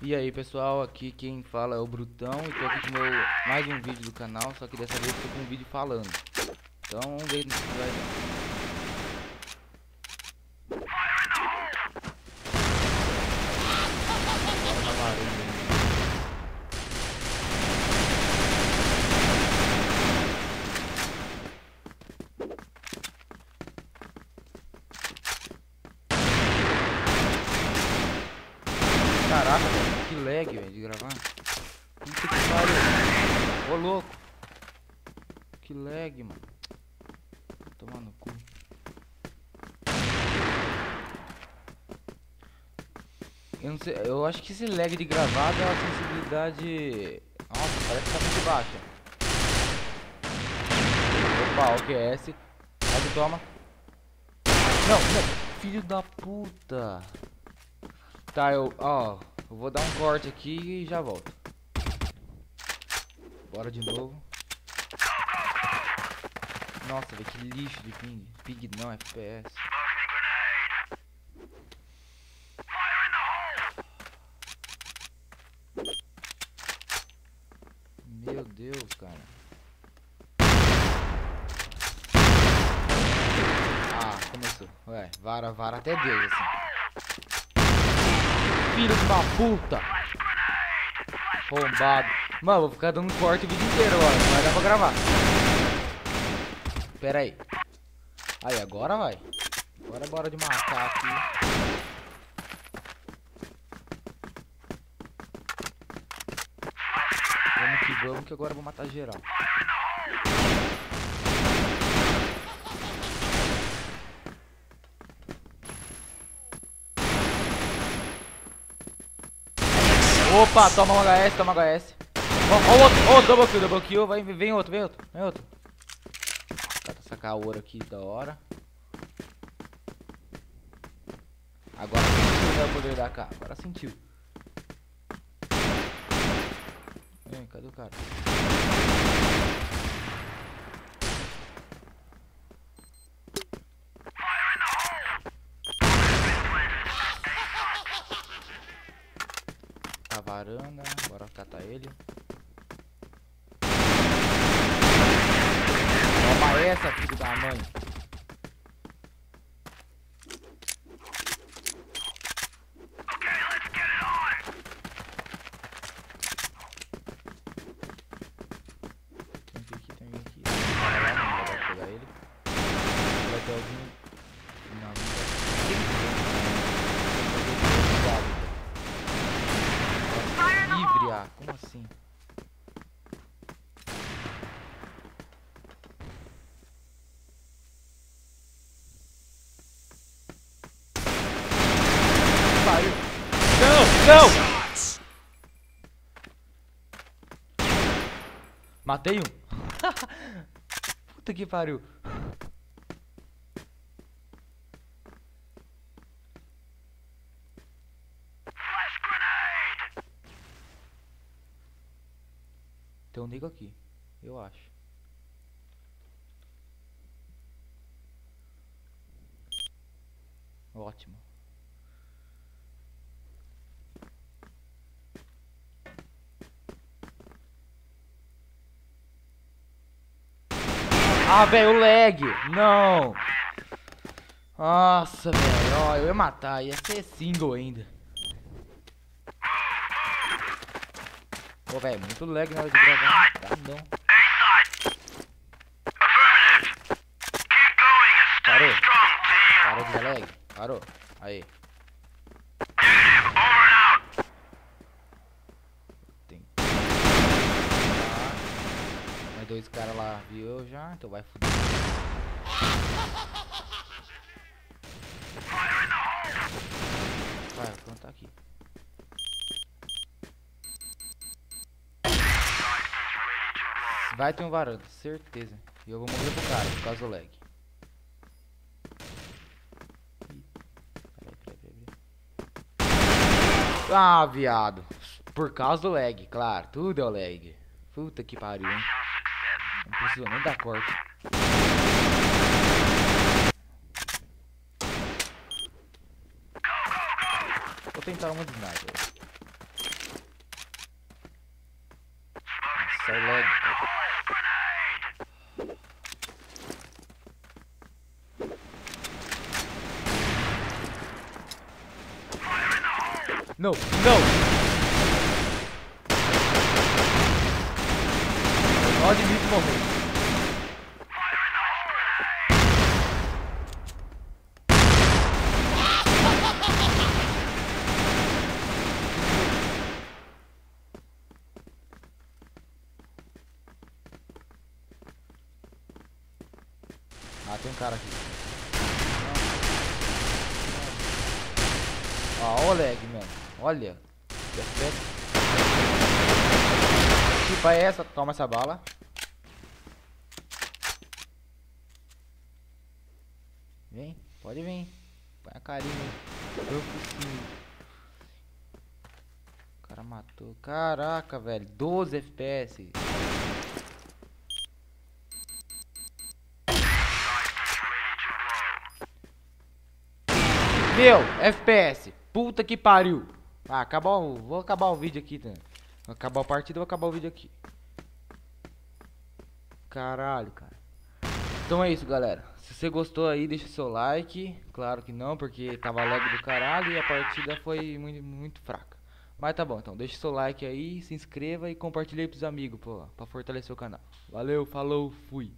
E aí pessoal, aqui quem fala é o Brutão e tô aqui com mais um vídeo do canal, só que dessa vez tô com um vídeo falando. Então vamos ver no que vai dar. Bora na varanda aí. Caraca, velho, que lag, velho, de gravar. Puta que pariu. Ô louco. Que lag, mano. Tomar no cu. Eu não sei, eu acho que esse lag de gravada é uma sensibilidade. Nossa, parece que tá muito baixa. Opa, OQS. Pode, toma. Não, não, filho da puta. Tá, eu vou dar um corte aqui e já volto. Bora de novo. Nossa, velho, que lixo de ping. Ping não, FPS. Meu Deus, cara. Ah, começou. Ué, vara até Deus, assim. Filho de uma puta. Rombado. Mano, vou ficar dando corte o vídeo inteiro agora. Não vai dar pra gravar. Pera aí. Aí, agora vai. Agora bora de matar aqui. Vamos que agora eu vou matar geral. Opa, toma um HS, toma HS. Ó o outro, ó, double kill, vem outro. Tá, sacar a ouro aqui, da hora. Agora sentiu, né, o poder da AK, agora sentiu. Vem, cadê o cara? A varanda, bora catar ele. Toma essa, filho da mãe. Tem aqui. Vai lá, não vai pegar ele. Vai ter algum. Não, não vai. Livre, ah, como assim? Pariu. Não! Matei um. Puta que pariu. Tem um nego aqui, eu acho. Ótimo. Ah, velho, o lag. Não. Nossa, velho. Ó, eu ia matar. Ia ser single ainda. Pô, velho, muito lag na hora de gravar. Tá, não. Parou. Parou de dar lag. Parou. Aí. Tem. Mais dois caras lá viu eu já, então vai fuder. Vai, vou plantar aqui. Vai ter um varanda, certeza. E eu vou morrer pro cara, por causa do lag. Peraí. Ah, viado. Por causa do lag, claro. Tudo é o lag. Puta que pariu, hein. Não precisa nem dar corte. Vou tentar uma de sniper. Não, não! Não admito morrer. Ah, tem um cara aqui. Ó, o lag, mano. Olha. Chupa essa, toma essa bala. Vem, pode vir. Põe a carinha aí. Eu focinho. O cara matou. Caraca, velho. 12 FPS. Meu, FPS. Puta que pariu. Ah, vou acabar o vídeo aqui, tá? Vou acabar a partida, vou acabar o vídeo aqui. Caralho, cara. Então é isso, galera. Se você gostou aí, deixa seu like. Claro que não, porque tava lag do caralho e a partida foi muito fraca. Mas tá bom, então deixa seu like aí, se inscreva e compartilhe aí pros amigos, pô, pra fortalecer o canal. Valeu, falou, fui.